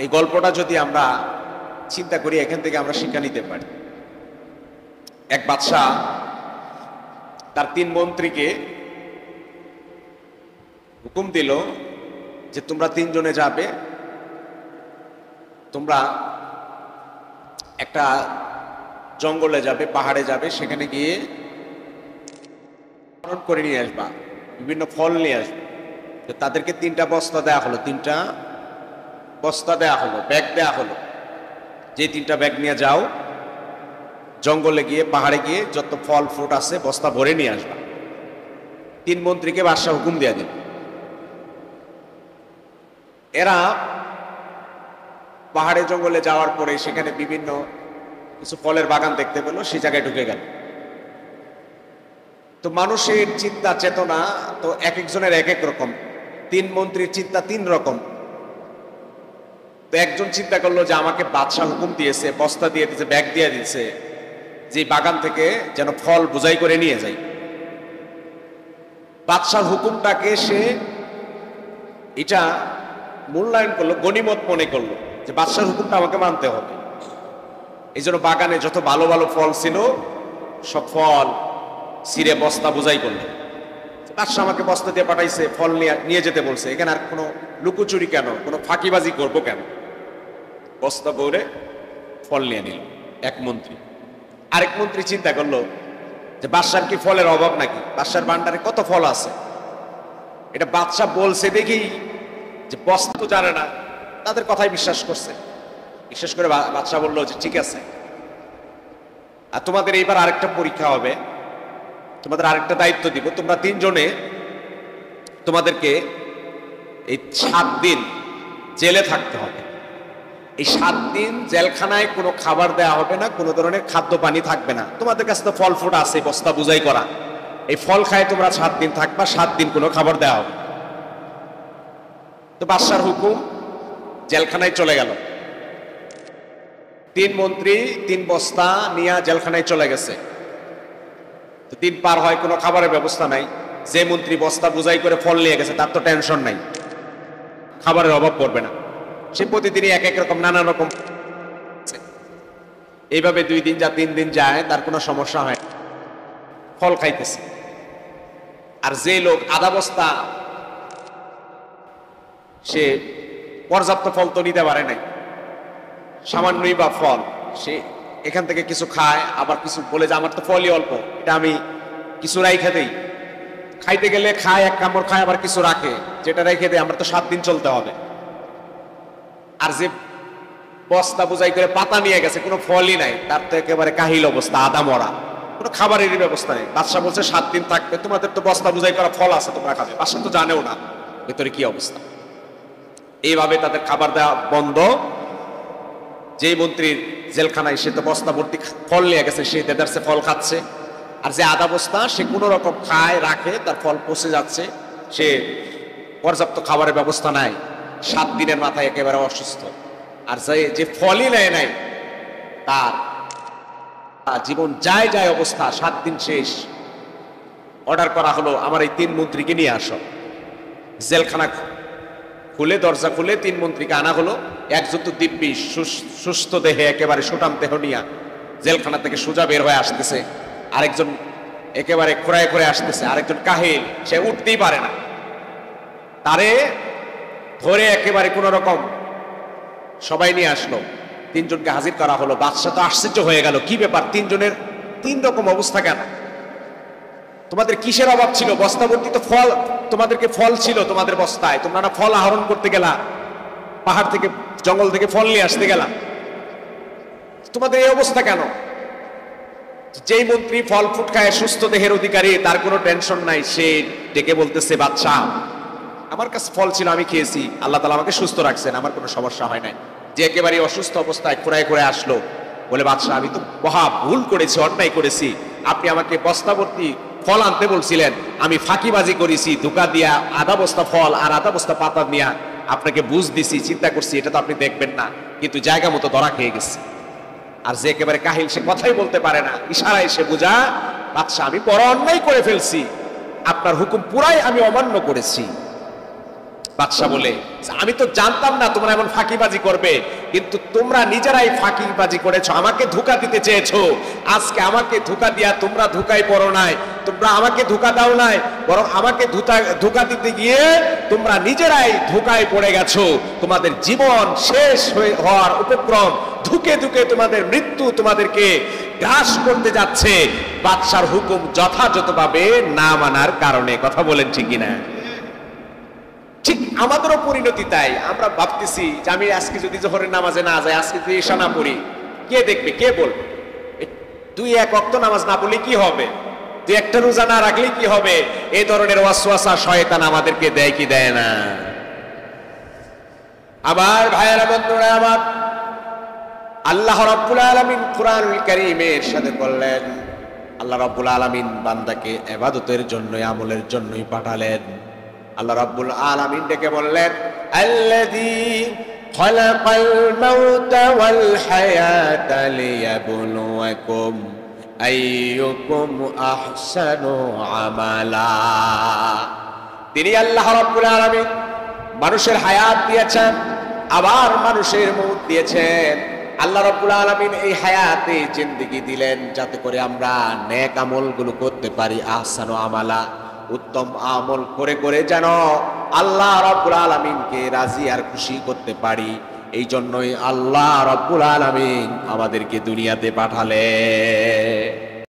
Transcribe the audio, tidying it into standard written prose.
এই গল্পটা যদি আমরা চিন্তা করি, এখান থেকে আমরা শিক্ষা নিতে পারি। এক বাদশা তার 3 মন্ত্রীকে হুকুম দিল যে তোমরা 3 জনে যাবে, তোমরা একটা জঙ্গলে যাবে, পাহাড়ে যাবে, সেখানে গিয়ে করে নিয়ে আসবা, বিভিন্ন ফল নিয়ে আসবে। তো তাদেরকে 3টা বস্তা দেয়া হলো, 3টা বস্তা দেয়া হলো, ব্যাগ দেয়া হলো, যে 3টা ব্যাগ নিয়ে যাও, জঙ্গলে গিয়ে পাহাড়ে গিয়ে যত ফল ফ্রুট আছে বস্তা ভরে নিয়ে আসবা। 3 মন্ত্রীকে বাদশা হুকুম দিয়ে দিল। এরা পাহাড়ে জঙ্গলে যাওয়ার পরে সেখানে বিভিন্ন কিছু ফলের বাগান দেখতে পেল, সেই জায়গায় ঢুকে গেল। তো মানুষের চিন্তা চেতনা তো এক একজনের এক এক রকম। 3 মন্ত্রীর চিন্তা 3 রকম। তো একজন চিন্তা করলো যে আমাকে বাদশা হুকুম দিয়েছে, বস্তা দিয়ে দিয়েছে, ব্যাগ দিয়ে দিয়েছে, যে বাগান থেকে যেন ফল বোঝাই করে নিয়ে যাই। বাদশার হুকুমটাকে সে এটা মূল্যায়ন করলো, গনিমত মনে করলো যে বাদশার হুকুমটা আমাকে মানতে হবে। এই জন্য বাগানে যত ভালো ভালো ফল ছিল সব ফল ছিঁড়ে বস্তা বোঝাই করলো। বাদশা আমাকে বস্তা দিয়ে পাঠাইছে, ফল নিয়ে যেতে বলছে, এখানে আর কোনো লুকোচুরি কেন, কোনো ফাঁকিবাজি করবো কেন? বস্তা ভরে ফল নিয়ে নিল এক মন্ত্রী। আরেক মন্ত্রী চিন্তা করলো যে বাদশার কি ফলের অভাব নাকি? বাদশার ভান্ডারে কত ফল আছে, এটা বাদশা বলছে দেখি যে বস্তা তো জানে না, তাদের কথাই বিশ্বাস করছে। বিশেষ করে বাদশা বললো যে ঠিক আছে, আর তোমাদের এইবার আরেকটা পরীক্ষা হবে, তোমাদের আরেকটা দায়িত্ব দিব। তোমরা 3 জনে তোমাদেরকে এই 7 দিন জেলে থাকতে হবে। এই 7 দিন জেলখানায় কোনো খাবার দেয়া হবে না, কোনো ধরনের খাদ্য পানি থাকবে না। তোমাদের কাছে তো ফল ফ্রুট আছে, বস্তা বুঝাই করা, এই ফল খায় তোমরা 7 দিন থাকবা, 7 দিন কোনো খাবার দেওয়া হবে। তো বাদশার হুকুম, জেলখানায় চলে গেল। 3 মন্ত্রী 3 বস্তা নিয়ে জেলখানায় চলে গেছে। তো 3 পার হয়, কোনো খাবারের ব্যবস্থা নাই। যে মন্ত্রী বস্তা বুঝাই করে ফল নিয়ে গেছে তার তো টেনশন নাই, খাবারের অভাব পড়বে না। সে প্রতিদিনই এক এক রকম নানা রকম, এইভাবে 2 দিন যা 3 দিন যায়, তার কোনো সমস্যা হয়, ফল খাইতেছে। আর যে লোক আধা বস্তা, সে পর্যাপ্ত ফল তো নিতে পারে নাই, সামান্যই বা ফল, সে এখান থেকে কিছু খায়, আবার কিছু বলে যে আমার তো ফলই অল্প, এটা আমি কিছু রাইখে দেই। খাইতে গেলে খায়, এক কামড় খায়, আবার কিছু রাখে, যেটা রেখে দেয়, আমরা তো 7 দিন চলতে হবে। আর যে বস্তা বোঝাই করে পাতা নিয়ে গেছে, কোনো ফলই নাই, তার তো একেবারে কাহিল অবস্থা, আদা মরা, কোনো খাবারেরই ব্যবস্থা নেই। বাদশা বলছে 7 দিন থাকবে, তোমাদের তো বস্তা বোঝাই করা ফল আছে, তোমরা খাবে। বাদশা তো জানেও না ভেতরে কি অবস্থা। এইভাবে তাদের খাবার দেওয়া বন্ধ। যে মন্ত্রীর জেলখানায়, সে তো বস্তা ভর্তি ফল নিয়ে গেছে, সে দেদারসে ফল খাচ্ছে। আর যে আধা বস্তা, সে কোনো রকম খায়, রাখে, তার ফল পচে যাচ্ছে, সে পর্যাপ্ত খাবারের ব্যবস্থা নাই, 7 দিনের মাথায় একেবারে অসুস্থ। আর যে ফলই নেয় নাই, তার জীবন যায় যায় অবস্থা, 7 দিন শেষ। অর্ডার করা হলো, আমার এই 3 মন্ত্রীকে নিয়ে আসো। জেলখানা খুলে, দরজা খুলে 3 মন্ত্রীকে আনা হলো। একজন তো দিব্যি সুস্থ দেহে, একেবারে সুঠাম দেহ নিয়া জেলখানা থেকে সোজা বের হয়ে আসতেছে, আরেকজন একেবারে খোঁড়ায় খোঁড়ে আসতেছে, আরেকজন কাহিল, সে উঠতেই পারে না। তারে ধরে একেবারে কোন রকম সবাই নিয়ে আসলো, 3 জনকে হাজির করা হলো। বাদশা তো আশ্চর্য হয়ে গেল, কি ব্যাপার, 3 জনের 3 রকম অবস্থা কেন? তোমাদের কিসের অভাব ছিল? বস্তা ভর্তি তো ফল, তোমাদেরকে ফল ছিল তোমাদের বস্তায়, তোমরা না ফল আহরণ করতে গেলা, পাহাড় থেকে জঙ্গল থেকে ফল নিয়ে আসতে গেলা, তোমাদের এই অবস্থা কেন? যেই মন্ত্রী ফল ফ্রুট খায়, সুস্থ দেহের অধিকারী, তার কোনো টেনশন নাই, সে ডেকে বলতেছে, বাদশা আমার কাছে ফল ছিল, আমি খেয়েছি, আল্লাহ তাআলা আমাকে সুস্থ রাখছেন, আমার কোনো সমস্যা হয় নাই। যে একেবারে অসুস্থ অবস্থায় খোঁড়ায় খোঁড়ায় আসলো, বলে বাদশা আমি তো মহা ভুল করেছি, অন্যায় করেছি, আপনি আমাকে বস্তা ভর্তি ফল আনতে বলছিলেন, আমি ফাঁকিবাজি করেছি, ধোঁকা দিয়া আধা বস্তা ফল আর আধা বস্তা পাতা নিয়ে আপনাকে বুঝ দিছি, চিন্তা করছি এটা তো আপনি দেখবেন না, কিন্তু জায়গা মতো ধরা খেয়ে গেছে। আর যে একেবারে কাহিল, সে কথাই বলতে পারে না, ইশারায় সে বোঝা, বাদশা আমি বড় অন্যায় করে ফেলছি, আপনার হুকুম পুরাই আমি অমান্য করেছি। বাদশা বলে, আমি তো জানতাম না তোমরা এমন ফাঁকিবাজি করবে, কিন্তু তোমরা নিজেরাই ফাঁকিবাজি করেছো, আমাকে ধোঁকা দিতে চেয়েছো। আজকে আমাকে ধোঁকা দিয়া তোমরা ধোঁকায় পড়ো নাই, তোমরা আমাকে ধোঁকা দাও নাই, বরং আমাকে ধোঁকা দিতে গিয়ে তোমরা নিজেরাই ধোঁকায় পড়ে গেছো। তোমাদের জীবন শেষ হওয়ার উপক্রম, ধুকে ধুকে তোমাদের মৃত্যু তোমাদেরকে গ্রাস করতে যাচ্ছে বাদশার হুকুম যথাযথভাবে না মানার কারণে। কথা বলেন ঠিক কিনা? ঠিক আমাদেরও পরিণতি তাই। আমরা ভাবতেছি যে আমি আজকে যদি জোহরের নামাজে না যাই, আজকে যদি ঈশা না পড়ি, কে দেখবে, কে বলবে? দুই এক ওয়াক্ত নামাজ না পড়লে কি হবে, দুই একটা রোজা না রাখলে কি হবে? এই ধরনের ওয়াসওয়াসা শয়তান আমাদেরকে দেয় কি দেয় না? আবার ভাইয়েরা, বন্ধুরা আমার, আল্লাহ রাব্বুল আলামিন কুরআনুল কারীমের সাথে বললেন, আল্লাহ রাব্বুল আলামিন বান্দাকে ইবাদতের জন্য, আমলের জন্যই পাঠালেন। আল্লাহ রাব্বুল আলামিন ডেকে বললেন, আল্লাযী খালাকাল মাউতা ওয়াল হায়াতা লিয়াবলুয়াকুম আইয়ুকুম আহসানু আমালা। তিনি আল্লাহ রাব্বুল আলামিন মানুষের হায়াত দিয়েছেন, আবার মানুষের মউত দিয়েছেন। আল্লাহ রাব্বুল আলামিন এই হায়াতে জিন্দেগি দিলেন যাতে করে আমরা নেক আমলগুলো করতে পারি, আহসানু আমালা, উত্তম আমল করে করে যেন আল্লাহ রাব্বুল আলামিনকে রাজি আর খুশি করতে পারি। এই জন্যই আল্লাহ রাব্বুল আলামিন আমাদেরকে দুনিয়াতে পাঠালেন।